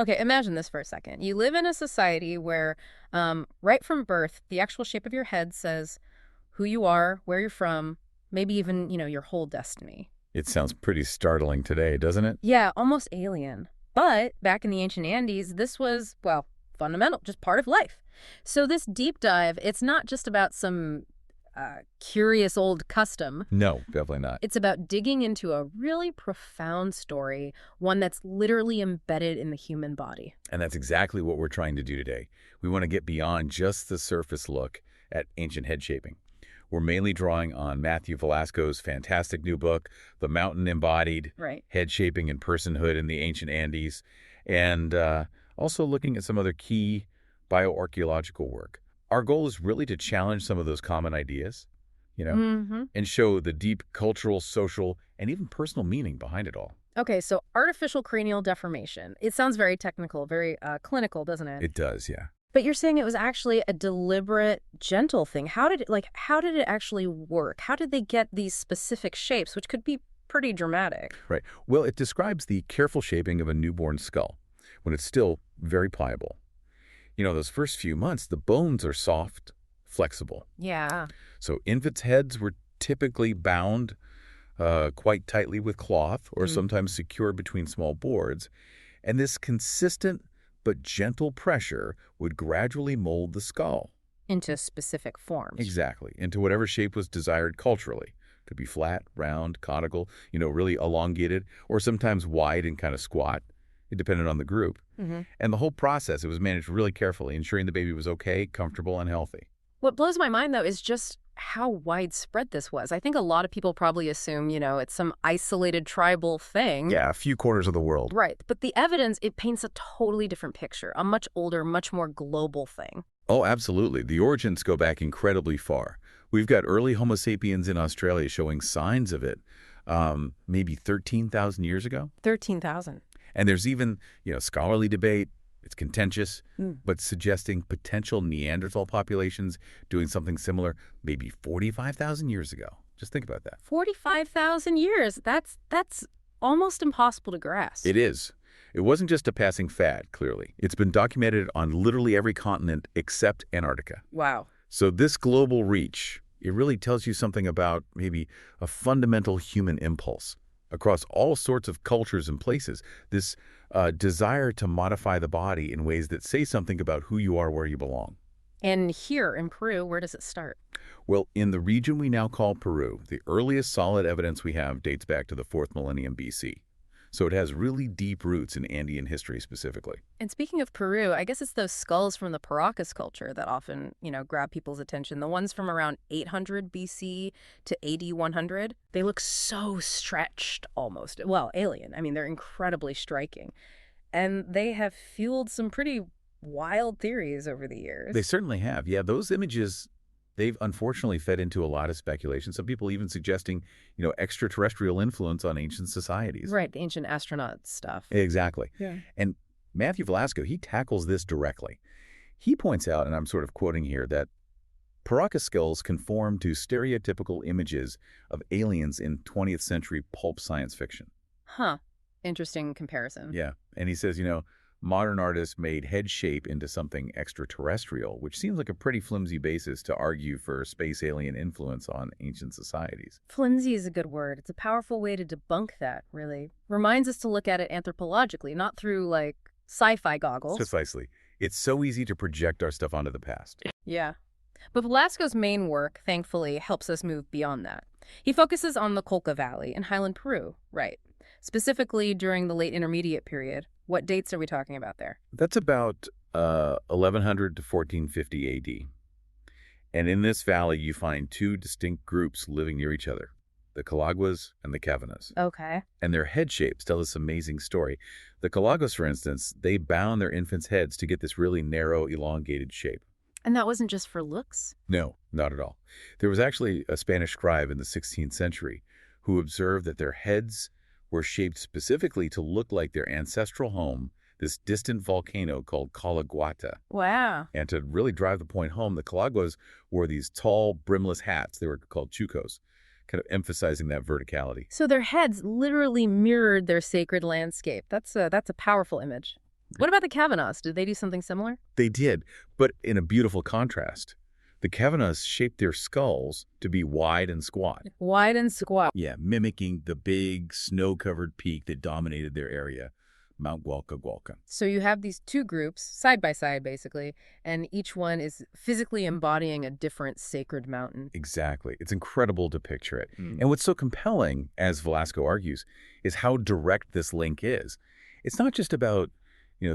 Okay, imagine this for a second. You live in a society where, right from birth, the actual shape of your head says who you are, where you're from, maybe even, your whole destiny. It sounds pretty startling today, doesn't it? Yeah, almost alien. But back in the ancient Andes, this was, well, fundamental, just part of life. So this deep dive, it's not just about some curious old custom. No, definitely not. It's about digging into a really profound story, one that's literally embedded in the human body. And that's exactly what we're trying to do today. We want to get beyond just the surface look at ancient head shaping. We're mainly drawing on Matthew Velasco's fantastic new book, The Mountain Embodied, Right. Head Shaping and Personhood in the Ancient Andes, and also looking at some other key bioarchaeological work. Our goal is really to challenge some of those common ideas, and show the deep cultural, social, and even personal meaning behind it all. Okay, so artificial cranial deformation. It sounds very technical, very clinical, doesn't it? It does, yeah. But you're saying it was actually a deliberate, gentle thing. How did it actually work? How did they get these specific shapes, which could be pretty dramatic? Right. Well, it describes the careful shaping of a newborn skull when it's still very pliable. Those first few months, the bones are soft, flexible. Yeah. So infants' heads were typically bound quite tightly with cloth or sometimes secured between small boards. And this consistent but gentle pressure would gradually mold the skull. Into specific forms. Exactly. Into whatever shape was desired culturally. Could be flat, round, conical, really elongated, or sometimes wide and kind of squat. It depended on the group. And the whole process, it was managed really carefully, ensuring the baby was okay, comfortable, and healthy. What blows my mind, though, is just how widespread this was. I think a lot of people probably assume, it's some isolated tribal thing. Yeah, a few corners of the world. Right. But the evidence, it paints a totally different picture, a much older, much more global thing. Oh, absolutely. The origins go back incredibly far. We've got early Homo sapiens in Australia showing signs of it maybe 13,000 years ago. 13,000. And there's even, scholarly debate. It's contentious, but suggesting potential Neanderthal populations doing something similar maybe 45,000 years ago. Just think about that. 45,000 years. That's almost impossible to grasp. It is. It wasn't just a passing fad, clearly. It's been documented on literally every continent except Antarctica. Wow. So this global reach, it really tells you something about maybe a fundamental human impulse across all sorts of cultures and places. This desire to modify the body in ways that say something about who you are, where you belong. And here in Peru, where does it start? Well, in the region we now call Peru, the earliest solid evidence we have dates back to the 4th millennium BC. So it has really deep roots in Andean history specifically. And speaking of Peru, I guess it's those skulls from the Paracas culture that often, grab people's attention. The ones from around 800 BC to AD 100, they look so stretched almost. Well, alien. I mean, they're incredibly striking. And they have fueled some pretty wild theories over the years. They certainly have. Yeah, those images, they've unfortunately fed into a lot of speculation. Some people even suggesting, extraterrestrial influence on ancient societies. Right, the ancient astronaut stuff. Exactly. Yeah. And Matthew Velasco, he tackles this directly. He points out, and I'm sort of quoting here, that Paracas skulls conform to stereotypical images of aliens in 20th century pulp science fiction. Huh. Interesting comparison. Yeah. And he says, modern artists made head shape into something extraterrestrial, which seems like a pretty flimsy basis to argue for space alien influence on ancient societies. Flimsy is a good word. It's a powerful way to debunk that, really. Reminds us to look at it anthropologically, not through, sci-fi goggles. Precisely. It's so easy to project our stuff onto the past. Yeah. But Velasco's main work, thankfully, helps us move beyond that. He focuses on the Colca Valley in highland Peru, right? Specifically during the late intermediate period. What dates are we talking about there? That's about 1100 to 1450 AD. And in this valley, you find two distinct groups living near each other, the Collaguas and the Cavanas. Okay. And their head shapes tell this amazing story. The Collaguas, for instance, they bound their infants' heads to get this really narrow, elongated shape. And that wasn't just for looks? No, not at all. There was actually a Spanish scribe in the 16th century who observed that their heads were shaped specifically to look like their ancestral home, this distant volcano called Collaguata. Wow. And to really drive the point home, the Collaguas wore these tall, brimless hats. They were called chucos, kind of emphasizing that verticality. So their heads literally mirrored their sacred landscape. That's a powerful image. What about the Cavanas? Did they do something similar? They did, but in a beautiful contrast. The Cavanas shaped their skulls to be wide and squat. Wide and squat. Yeah, mimicking the big snow-covered peak that dominated their area, Mount Gualca. So you have these two groups, side by side, basically, and each one is physically embodying a different sacred mountain. Exactly. It's incredible to picture it. And what's so compelling, as Velasco argues, is how direct this link is. It's not just about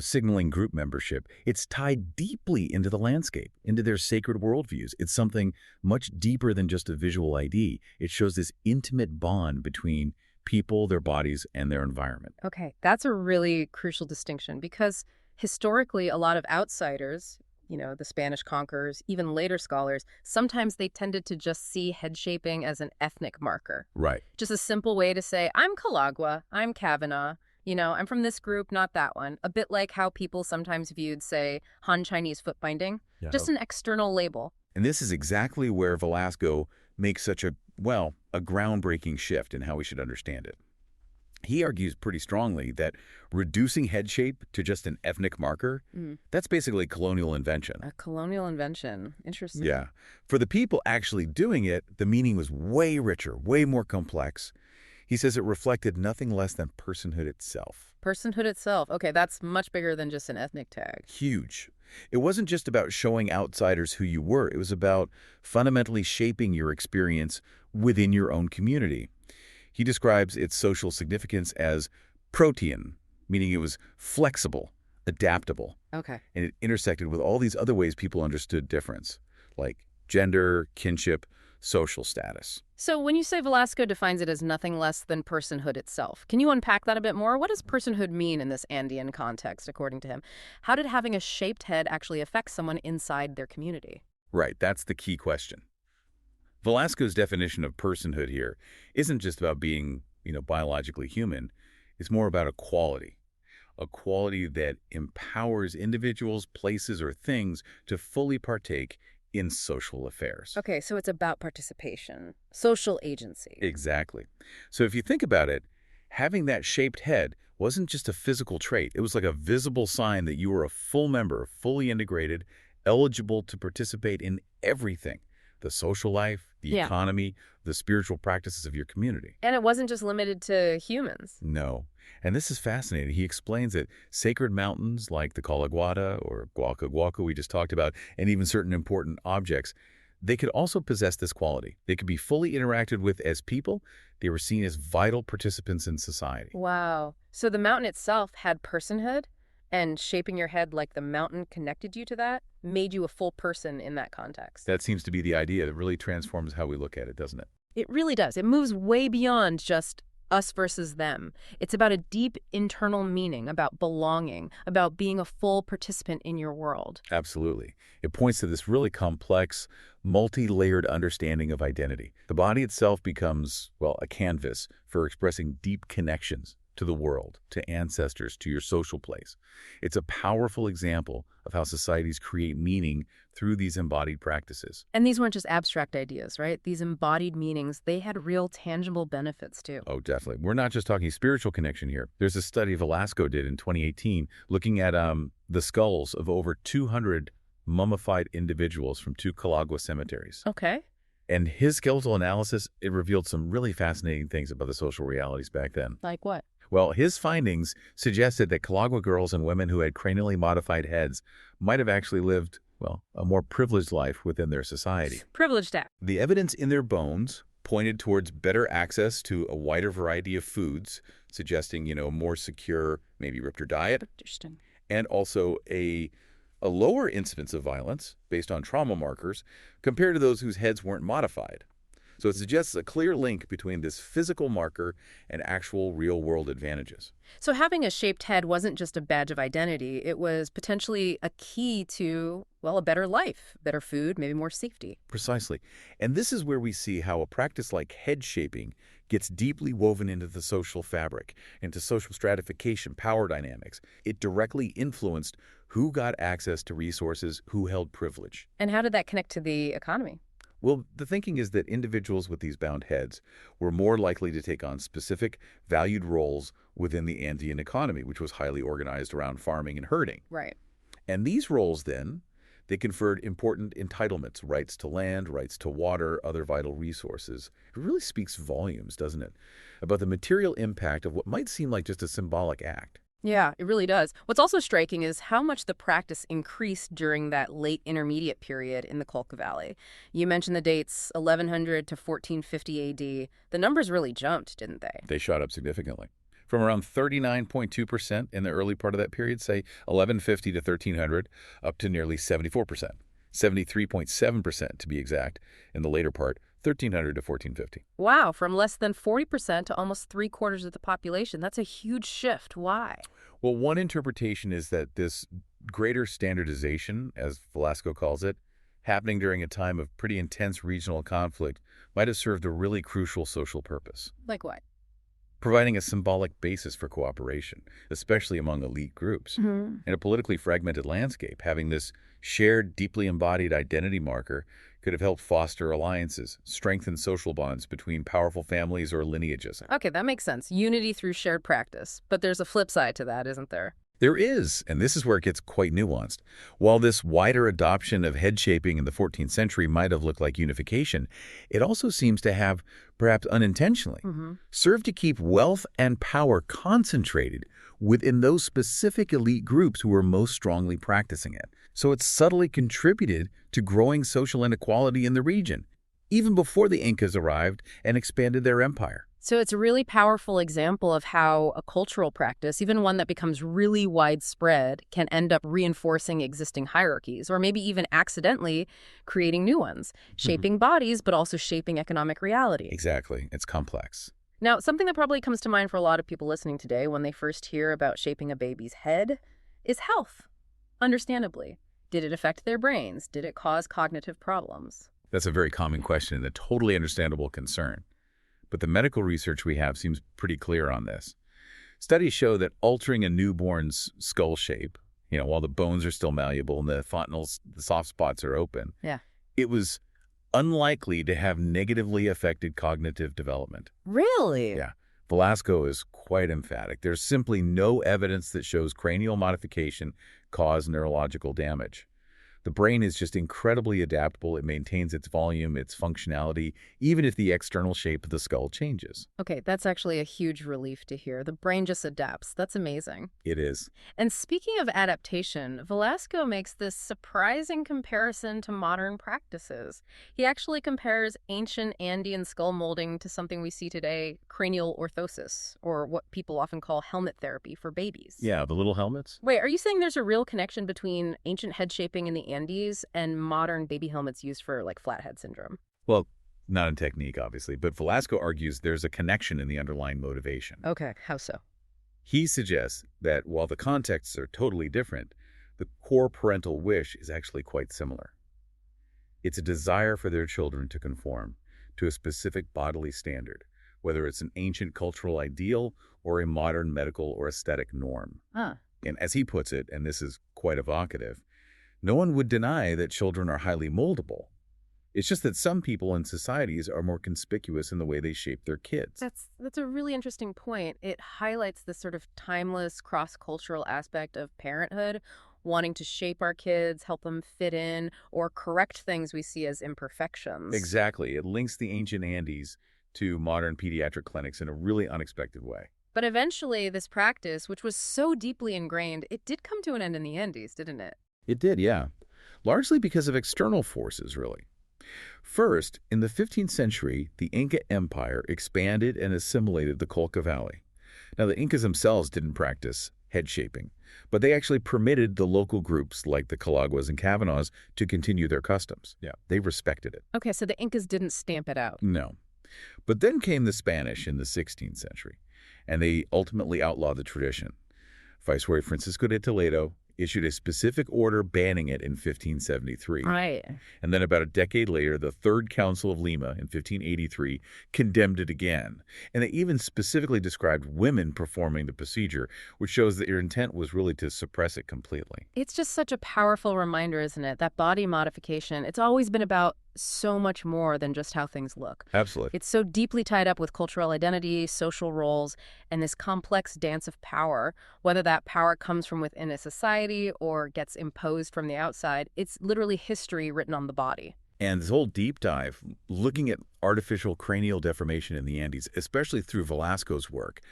signaling group membership. It's tied deeply into the landscape, into their sacred worldviews. It's something much deeper than just a visual ID. It shows this intimate bond between people, their bodies, and their environment. Okay, that's a really crucial distinction because historically, a lot of outsiders, the Spanish conquerors, even later scholars, sometimes they tended to just see head shaping as an ethnic marker. Right. Just a simple way to say, I'm Colagua, I'm Cavana, I'm from this group, not that one. A bit like how people sometimes viewed, say, Han Chinese foot binding, just an external label. And this is exactly where Velasco makes such a groundbreaking shift in how we should understand it. He argues pretty strongly that reducing head shape to just an ethnic marker, that's basically colonial invention. A colonial invention. Interesting. Yeah. For the people actually doing it, the meaning was way richer, way more complex. He says it reflected nothing less than personhood itself. Personhood itself. Okay, that's much bigger than just an ethnic tag. Huge. It wasn't just about showing outsiders who you were. It was about fundamentally shaping your experience within your own community. He describes its social significance as protean, meaning it was flexible, adaptable. Okay. And it intersected with all these other ways people understood difference, like gender, kinship, social status. So when you say Velasco defines it as nothing less than personhood itself, can you unpack that a bit more? What does personhood mean in this Andean context, according to him? How did having a shaped head actually affect someone inside their community? Right, that's the key question. Velasco's definition of personhood here isn't just about being, biologically human. It's more about a quality that empowers individuals, places, or things to fully partake in social affairs. Okay, so it's about participation, social agency. Exactly. So if you think about it, having that shaped head wasn't just a physical trait. It was like a visible sign that you were a full member, fully integrated, eligible to participate in everything: the social life, the economy, the spiritual practices of your community. And it wasn't just limited to humans. No. And this is fascinating. He explains that sacred mountains like the Collaguada or Gualca we just talked about, and even certain important objects, they could also possess this quality. They could be fully interacted with as people. They were seen as vital participants in society. Wow. So the mountain itself had personhood, and shaping your head like the mountain connected you to that made you a full person in that context. That seems to be the idea that really transforms how we look at it, doesn't it? It really does. It moves way beyond just us versus them. It's about a deep internal meaning, about belonging, about being a full participant in your world. Absolutely. It points to this really complex, multi-layered understanding of identity. The body itself becomes, a canvas for expressing deep connections to the world, to ancestors, to your social place. It's a powerful example of how societies create meaning through these embodied practices. And these weren't just abstract ideas, right? These embodied meanings, they had real tangible benefits too. Oh, definitely. We're not just talking spiritual connection here. There's a study Velasco did in 2018 looking at the skulls of over 200 mummified individuals from 2 Colagua cemeteries. Okay. And his skeletal analysis, it revealed some really fascinating things about the social realities back then. Like what? Well, his findings suggested that Colagua girls and women who had cranially modified heads might have actually lived, a more privileged life within their society. Privileged act. The evidence in their bones pointed towards better access to a wider variety of foods, suggesting, a more secure, maybe richer diet. Interesting. And also a lower incidence of violence based on trauma markers compared to those whose heads weren't modified. So it suggests a clear link between this physical marker and actual real-world advantages. So having a shaped head wasn't just a badge of identity. It was potentially a key to, a better life, better food, maybe more safety. Precisely. And this is where we see how a practice like head shaping gets deeply woven into the social fabric, into social stratification, power dynamics. It directly influenced who got access to resources, who held privilege. And how did that connect to the economy? Well, the thinking is that individuals with these bound heads were more likely to take on specific, valued roles within the Andean economy, which was highly organized around farming and herding. Right. And these roles, then, they conferred important entitlements, rights to land, rights to water, other vital resources. It really speaks volumes, doesn't it, about the material impact of what might seem like just a symbolic act. Yeah, it really does. What's also striking is how much the practice increased during that late intermediate period in the Colca Valley. You mentioned the dates 1100 to 1450 AD. The numbers really jumped, didn't they? They shot up significantly. From around 39.2% in the early part of that period, say 1150 to 1300, up to nearly 74%, 73.7% to be exact, in the later part, 1300 to 1450. Wow, from less than 40% to almost three-quarters of the population. That's a huge shift. Why? Well, one interpretation is that this greater standardization, as Velasco calls it, happening during a time of pretty intense regional conflict, might have served a really crucial social purpose, Like what? providing a symbolic basis for cooperation, especially among elite groups. Hmm. In a politically fragmented landscape, having this shared, deeply embodied identity marker could have helped foster alliances, strengthen social bonds between powerful families or lineages. Okay, that makes sense. Unity through shared practice. But there's a flip side to that, isn't there? There is, and this is where it gets quite nuanced. While this wider adoption of head shaping in the 14th century might have looked like unification, it also seems to have, perhaps unintentionally, served to keep wealth and power concentrated within those specific elite groups who were most strongly practicing it. So it subtly contributed to growing social inequality in the region, even before the Incas arrived and expanded their empire. So it's a really powerful example of how a cultural practice, even one that becomes really widespread, can end up reinforcing existing hierarchies, or maybe even accidentally creating new ones, shaping bodies, but also shaping economic reality. Exactly. It's complex. Now, something that probably comes to mind for a lot of people listening today when they first hear about shaping a baby's head is health. Understandably. Did it affect their brains? Did it cause cognitive problems? That's a very common question and a totally understandable concern. But the medical research we have seems pretty clear on this. Studies show that altering a newborn's skull shape, while the bones are still malleable and the fontanelles, the soft spots are open, Yeah. it was unlikely to have negatively affected cognitive development. Really? Yeah. Velasco is quite emphatic. There's simply no evidence that shows cranial modification caused neurological damage. The brain is just incredibly adaptable. It maintains its volume, its functionality, even if the external shape of the skull changes. Okay, that's actually a huge relief to hear. The brain just adapts. That's amazing. It is. And speaking of adaptation, Velasco makes this surprising comparison to modern practices. He actually compares ancient Andean skull molding to something we see today, cranial orthosis, or what people often call helmet therapy for babies. Yeah, the little helmets? Wait, are you saying there's a real connection between ancient head shaping in the Andes and modern baby helmets used for, like, flathead syndrome? Well, not in technique, obviously, but Velasco argues there's a connection in the underlying motivation. Okay, how so? He suggests that while the contexts are totally different, the core parental wish is actually quite similar. It's a desire for their children to conform to a specific bodily standard, whether it's an ancient cultural ideal or a modern medical or aesthetic norm. Ah. And as he puts it, and this is quite evocative, no one would deny that children are highly moldable. It's just that some people and societies are more conspicuous in the way they shape their kids. That's a really interesting point. It highlights this sort of timeless cross-cultural aspect of parenthood, wanting to shape our kids, help them fit in, or correct things we see as imperfections. Exactly. It links the ancient Andes to modern pediatric clinics in a really unexpected way. But eventually, this practice, which was so deeply ingrained, it did come to an end in the Andes, didn't it? It did, yeah. Largely because of external forces, really. First, in the 15th century, the Inca Empire expanded and assimilated the Colca Valley. Now, the Incas themselves didn't practice head shaping, but they actually permitted the local groups like the Collaguas and Cavanas to continue their customs. Yeah, they respected it. Okay, so the Incas didn't stamp it out. No. But then came the Spanish in the 16th century, and they ultimately outlawed the tradition. Viceroy Francisco de Toledo issued a specific order banning it in 1573. Right. And then about a decade later, the Third Council of Lima in 1583 condemned it again. And they even specifically described women performing the procedure, which shows that their intent was really to suppress it completely. It's just such a powerful reminder, isn't it? That body modification, it's always been about so much more than just how things look. Absolutely. It's so deeply tied up with cultural identity, social roles, and this complex dance of power, whether that power comes from within a society or gets imposed from the outside. It's literally history written on the body. And this whole deep dive, looking at artificial cranial deformation in the Andes, especially through Velasco's work,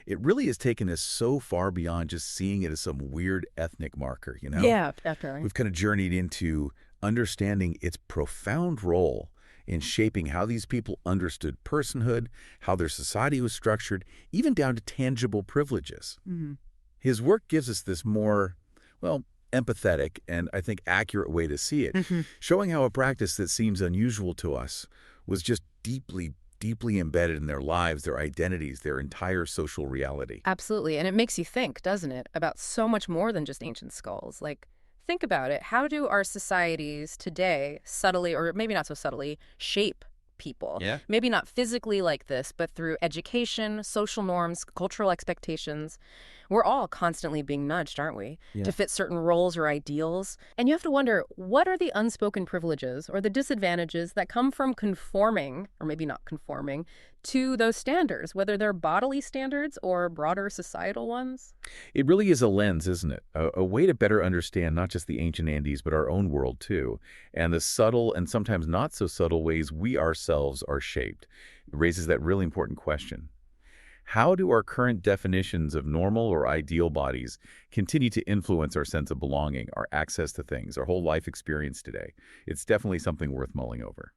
it really has taken us so far beyond just seeing it as some weird ethnic marker, you know? Yeah, definitely. We've kind of journeyed into understanding its profound role in shaping how these people understood personhood, how their society was structured, even down to tangible privileges. Mm-hmm. His work gives us this more, well, empathetic and, I think, accurate way to see it, showing how a practice that seems unusual to us was just deeply, deeply embedded in their lives, their identities, their entire social reality. Absolutely. And it makes you think, doesn't it, about so much more than just ancient skulls. Like, think about it. How do our societies today subtly, or maybe not so subtly, shape people? Yeah. Maybe not physically like this, but through education, social norms, cultural expectations. We're all constantly being nudged, aren't we, to fit certain roles or ideals? And you have to wonder, what are the unspoken privileges or the disadvantages that come from conforming, or maybe not conforming, to those standards, whether they're bodily standards or broader societal ones? It really is a lens, isn't it? A way to better understand not just the ancient Andes, but our own world, too, and the subtle and sometimes not so subtle ways we ourselves are shaped. It raises that really important question. How do our current definitions of normal or ideal bodies continue to influence our sense of belonging, our access to things, our whole life experience today? It's definitely something worth mulling over.